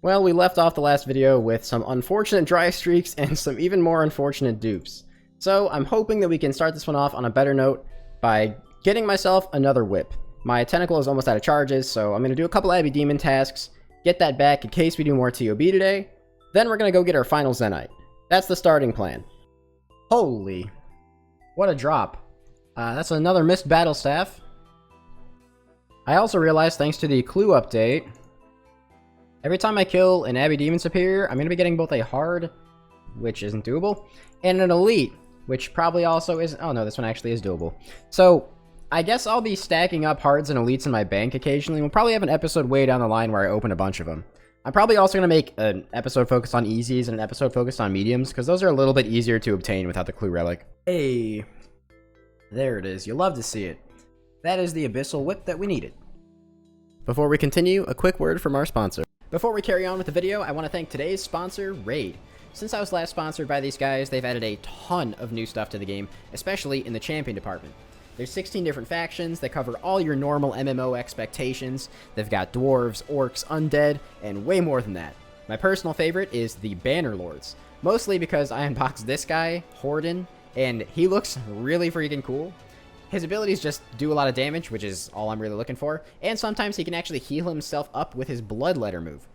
Well, we left off the last video with some unfortunate dry streaks and some even more unfortunate dupes. So I'm hoping that we can start this one off on a better note by getting myself another whip. My tentacle is almost out of charges, so I'm going to do a couple Abbey Demon tasks, get that back in case we do more TOB today. Then we're going to go get our final Zenyte. That's the starting plan. Holy, what a drop. That's another missed battle staff. I also realized, thanks to the clue update, every time I kill an Abbey Demon Superior, I'm going to be getting both a hard, which isn't doable, and an elite, which probably also isn't. Oh no, this one actually is doable. So I guess I'll be stacking up hards and elites in my bank occasionally. We'll probably have an episode way down the line where I open a bunch of them. I'm probably also going to make an episode focused on easies and an episode focused on mediums, because those are a little bit easier to obtain without the clue relic. Hey, there it is. You'll love to see it. That is the Abyssal Whip that we needed. Before we continue, a quick word from our sponsor. Before we carry on with the video, I want to thank today's sponsor, Raid. Since I was last sponsored by these guys, they've added a ton of new stuff to the game, especially in the champion department. There's 16 different factions that cover all your normal MMO expectations. They've got dwarves, orcs, undead, and way more than that. My personal favorite is the Bannerlords, mostly because I unboxed this guy, Horden, and he looks really freaking cool. His abilities just do a lot of damage, which is all I'm really looking for, and sometimes he can actually heal himself up with his Bloodletter move.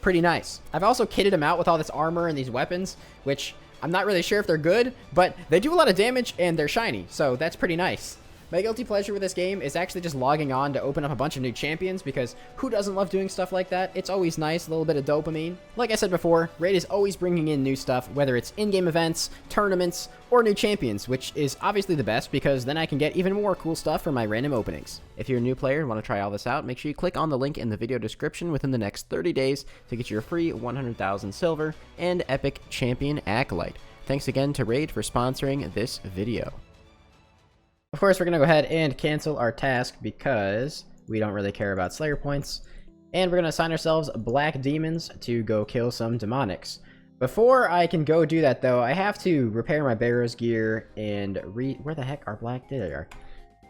Pretty nice. I've also kitted him out with all this armor and these weapons, which I'm not really sure if they're good, but they do a lot of damage and they're shiny, so that's pretty nice. My guilty pleasure with this game is actually just logging on to open up a bunch of new champions, because who doesn't love doing stuff like that? It's always nice, a little bit of dopamine. Like I said before, Raid is always bringing in new stuff, whether it's in-game events, tournaments, or new champions, which is obviously the best, because then I can get even more cool stuff from my random openings. If you're a new player and want to try all this out, make sure you click on the link in the video description within the next 30 days to get your free 100,000 silver and epic champion acolyte. Thanks again to Raid for sponsoring this video. Of course, we're going to go ahead and cancel our task because we don't really care about Slayer points. And we're going to assign ourselves Black Demons to go kill some Demonics. Before I can go do that, though, I have to repair my Barrow's gear and where the heck are Black? There they are.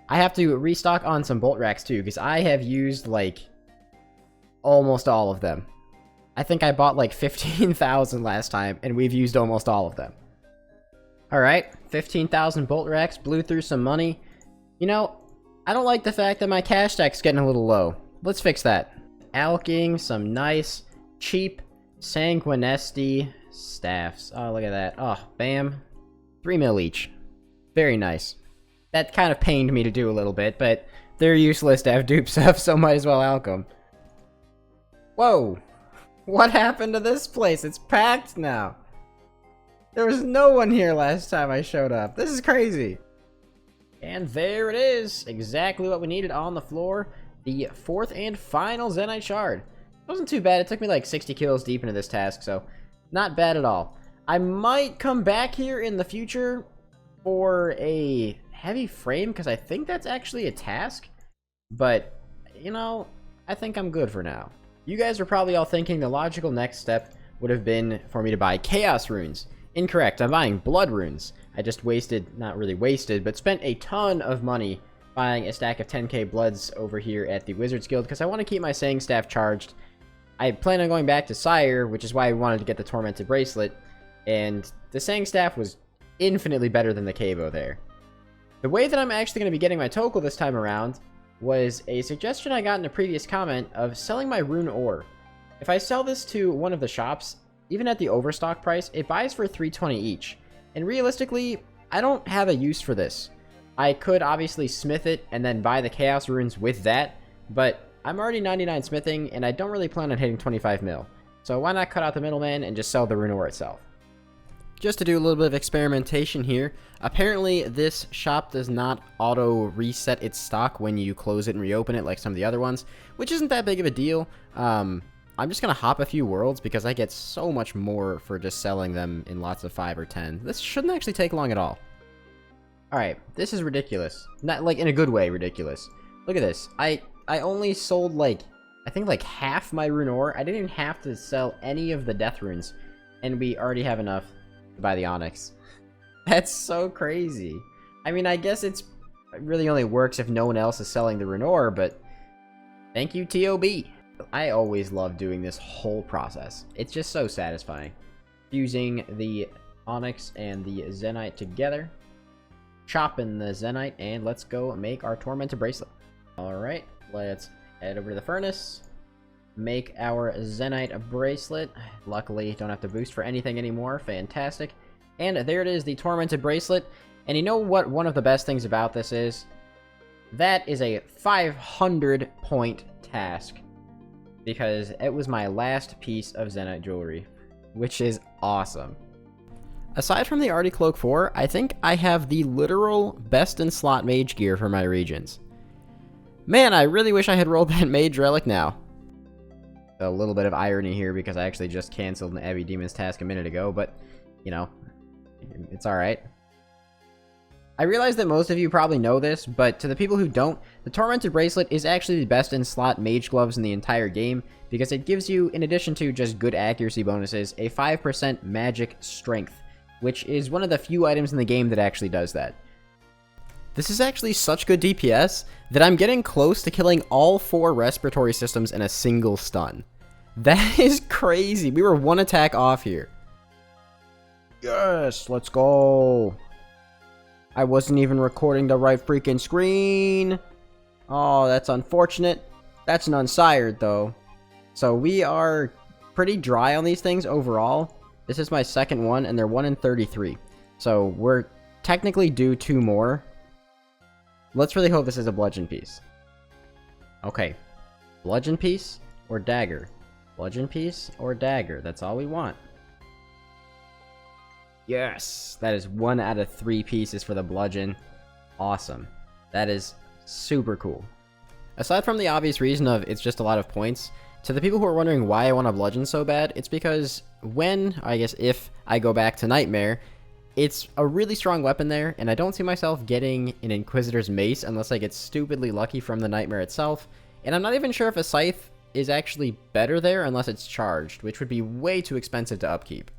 I have to restock on some Bolt Racks, too, because I have used, like, almost all of them. I think I bought, like, 15,000 last time, and we've used almost all of them. Alright, 15,000 Bolt Racks, blew through some money. You know, I don't like the fact that my cash stack's getting a little low. Let's fix that. Alking some nice, cheap, Sanguinesti staffs. Oh, look at that. Oh, bam. 3 mil each. Very nice. That kind of pained me to do a little bit, but they're useless to have dupes of, so might as well alk them. Whoa! What happened to this place? It's packed now. There was no one here last time I showed up. This is crazy. And there it is. Exactly what we needed on the floor. The fourth and final Zenyte shard. It wasn't too bad. It took me like 60 kills deep into this task, so not bad at all. I might come back here in the future for a heavy frame, because I think that's actually a task. But, you know, I think I'm good for now. You guys are probably all thinking the logical next step would have been for me to buy Chaos Runes. Incorrect, I'm buying Blood Runes. I just wasted, not really wasted, but spent a ton of money buying a stack of 10k Bloods over here at the Wizards Guild, because I want to keep my Saying Staff charged. I plan on going back to Sire, which is why I wanted to get the Tormented Bracelet, and the Saying Staff was infinitely better than the Cavo there. The way that I'm actually going to be getting my Tokel this time around was a suggestion I got in a previous comment of selling my Rune Ore. If I sell this to one of the shops, even at the overstock price, it buys for 320 each. And realistically, I don't have a use for this. I could obviously smith it and then buy the Chaos Runes with that, but I'm already 99 smithing and I don't really plan on hitting 25 mil. So why not cut out the middleman and just sell the Rune Ore itself? Just to do a little bit of experimentation here, apparently this shop does not auto reset its stock when you close it and reopen it like some of the other ones, which isn't that big of a deal. I'm just going to hop a few worlds because I get so much more for just selling them in lots of 5 or 10. This shouldn't actually take long at all. Alright, this is ridiculous. Not like in a good way ridiculous. Look at this. I only sold like, I think like half my Rune Ore. I didn't even have to sell any of the Death Runes. And we already have enough to buy the Onyx. That's so crazy. I mean, I guess it really only works if no one else is selling the Rune Ore, but thank you, TOB. I always love doing this whole process. It's just so satisfying. Fusing the onyx and the zenyte together. Chopping the zenyte, and let's go make our tormented bracelet. Alright, let's head over to the furnace. Make our zenyte bracelet. Luckily, don't have to boost for anything anymore. Fantastic. And there it is, the tormented bracelet. And you know what one of the best things about this is? That is a 500 point task. Because it was my last piece of zenyte jewelry. Which is awesome. Aside from the Arty Cloak 4, I think I have the literal best in slot mage gear for my regions. Man, I really wish I had rolled that mage relic now. A little bit of irony here because I actually just canceled an Abbey Demon's task a minute ago, but, you know, it's alright. I realize that most of you probably know this, but to the people who don't, the Tormented Bracelet is actually the best in slot mage gloves in the entire game, because it gives you, in addition to just good accuracy bonuses, a 5% magic strength, which is one of the few items in the game that actually does that. This is actually such good DPS that I'm getting close to killing all 4 respiratory systems in a single stun. That is crazy. We were 1 attack off here. Yes, let's go. I wasn't even recording the right freaking screen. Oh, that's unfortunate. That's an unsired, though. So we are pretty dry on these things overall. This is my second one, and they're 1 in 33. So we're technically due 2 more. Let's really hope this is a bludgeon piece. Okay. Bludgeon piece or dagger? Bludgeon piece or dagger? That's all we want. Yes! That is 1 out of 3 pieces for the bludgeon. Awesome. That is super cool. Aside from the obvious reason of it's just a lot of points, to the people who are wondering why I want a bludgeon so bad, it's because when, I guess if, I go back to Nightmare, it's a really strong weapon there, and I don't see myself getting an Inquisitor's Mace unless I get stupidly lucky from the Nightmare itself, and I'm not even sure if a Scythe is actually better there unless it's charged, which would be way too expensive to upkeep.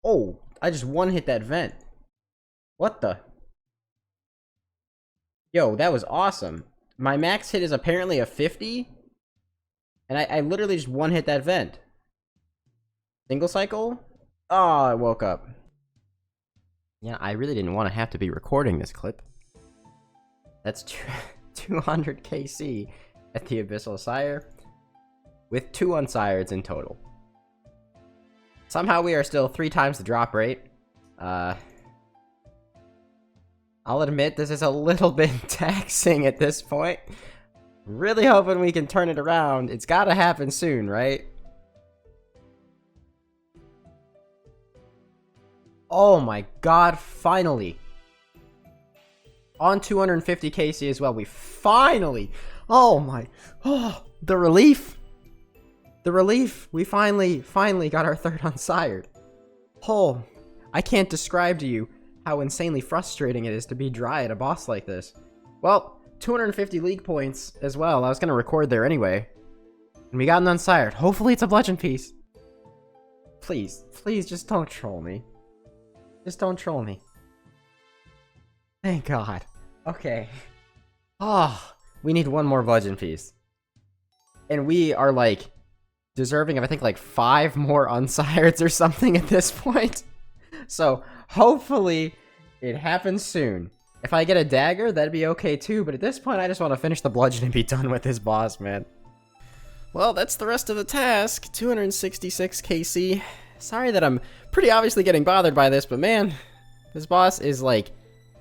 Oh, I just one-hit that vent. What the? Yo, that was awesome. My max hit is apparently a 50. And I literally just one-hit that vent. Single cycle? Oh, I woke up. Yeah, I really didn't want to have to be recording this clip. That's 200 KC at the Abyssal Sire. With 2 unsireds in total. Somehow we are still 3 times the drop rate. I'll admit this is a little bit taxing at this point. Really hoping we can turn it around. It's gotta happen soon, right? Oh my god, finally! On 250 KC as well, we finally! Oh my... Oh, the relief! The relief! We finally got our 3rd unsired. Oh, I can't describe to you how insanely frustrating it is to be dry at a boss like this. Well, 250 league points as well. I was gonna record there anyway. And we got an unsired. Hopefully it's a bludgeon piece. Please, please just don't troll me. Just don't troll me. Thank God. Okay. Oh, we need 1 more bludgeon piece. And we are like deserving of, I think, like 5 more unsireds or something at this point. So, hopefully, it happens soon. If I get a dagger, that'd be okay too, but at this point, I just want to finish the bludgeon and be done with this boss, man. Well, that's the rest of the task. 266 KC. Sorry that I'm pretty obviously getting bothered by this, but man, this boss is like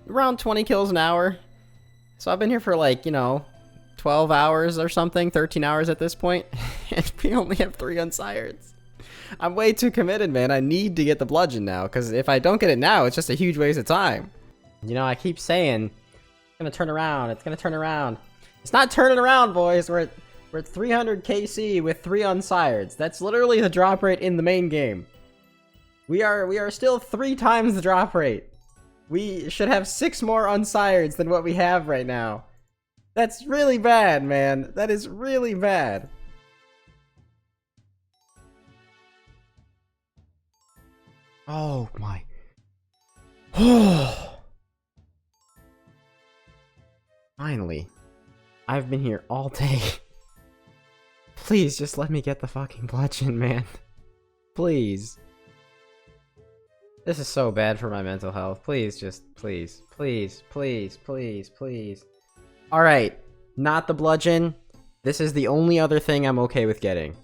around 20 kills an hour. So I've been here for like, you know, 12 hours or something, 13 hours at this point, and we only have 3 unsireds. I'm way too committed, man. I need to get the bludgeon now, because if I don't get it now, it's just a huge waste of time. You know, I keep saying, it's gonna turn around, it's gonna turn around. It's not turning around, boys. We're at 300 KC with 3 unsireds. That's literally the drop rate in the main game. We are still 3 times the drop rate. We should have 6 more unsireds than what we have right now. That's really bad, man. That is really bad. Oh my. Finally. I've been here all day. Please, just let me get the fucking bludgeon, man. Please. This is so bad for my mental health. Please, just, please. Please, please, please, please. Alright, not the bludgeon. This is the only other thing I'm okay with getting.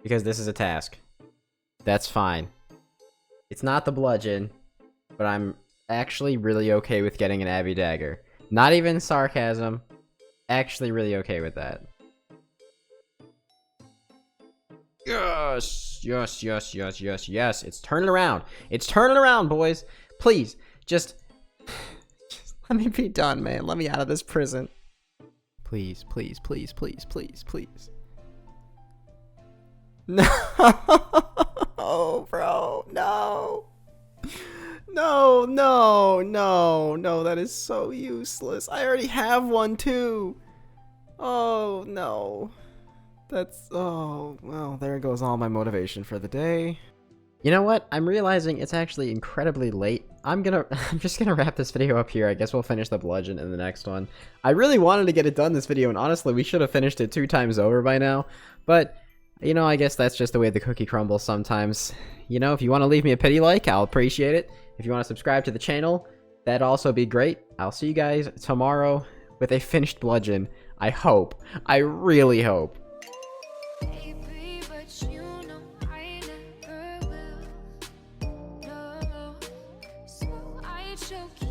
Because this is a task. That's fine. It's not the bludgeon, but I'm actually really okay with getting an Abbey Dagger. Not even sarcasm. Actually really okay with that. Yes, yes, yes, yes, yes, yes. It's turning around. It's turning around, boys. Please, just let me be done, man. Let me out of this prison. Please, please, please, please, please, please. No, bro, no. No, no, no, no, that is so useless. I already have one too. Oh, no. That's, oh, well, there goes all my motivation for the day. You know what? I'm realizing it's actually incredibly late. I'm just gonna wrap this video up here. I guess we'll finish the bludgeon in the next one. I really wanted to get it done this video, and honestly, we should have finished it 2 times over by now. But, you know, I guess that's just the way the cookie crumbles sometimes. You know, if you want to leave me a pity like, I'll appreciate it. If you want to subscribe to the channel, that'd also be great. I'll see you guys tomorrow with a finished bludgeon. I hope. I really hope. Baby, but you know I never will. No, so I choke you.